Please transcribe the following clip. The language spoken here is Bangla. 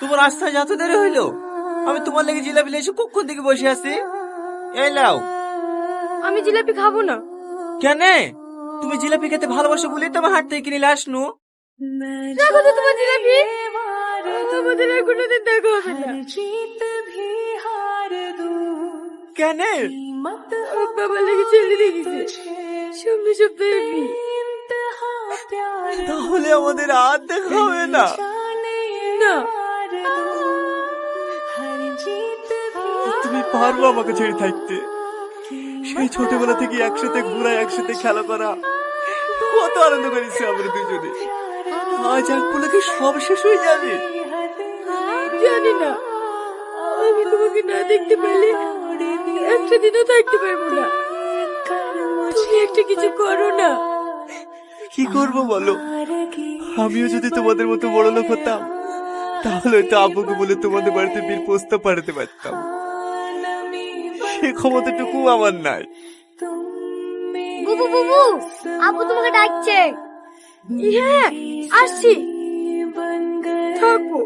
তোমার রাস্তায় যত দেরি হইলো, আমি তোমার লেগে জিলাপি এসে কখন থেকে বসে আছি। এই লাও। আমি জিলাপি খাবো না। কেন? তুমি জিলাপি খেতে ভালোবাসো বলে তোমার হাত থেকে কিনে নিয়ে আসনু। রাখো তো তোমার জিলাপি, তোমাদের আর কোনোদিন দেখা হবে না। কেন? বাবা লেগে চলে দেখেছে সামনে সপ্তাহে বিয়ে। তাহলে আমাদের আর দেখা হবে না। না, তুমি পারবো আমাকে ছেড়ে থাকতে? সেই ছোটবেলা থেকে একসাথে ঘোরা, একসাথে খেলা করা, কত আনন্দ করেছি আমরা দুজনে। আজ এক পলকে সব শেষ হয়ে যাবে। জানি না, আমি তোমাকে না দেখতে পেলে একটা দিনও থাকতে পারবো না। তুমি একটা কিছু করো না। কি করব বলো? আমিও যদি তোমাদের মতো বড় লোক হতাম, তাহলে তো আব্বুকে বলে তোমাদের বাড়িতে বিয়ের প্রস্তাব পাঠাতে পারতাম। সে ক্ষমতাটুকু আমার নাই। বুবু বুবু, আপু তোমাকে ডাকছে। হ্যাঁ, আসছি। থাকো।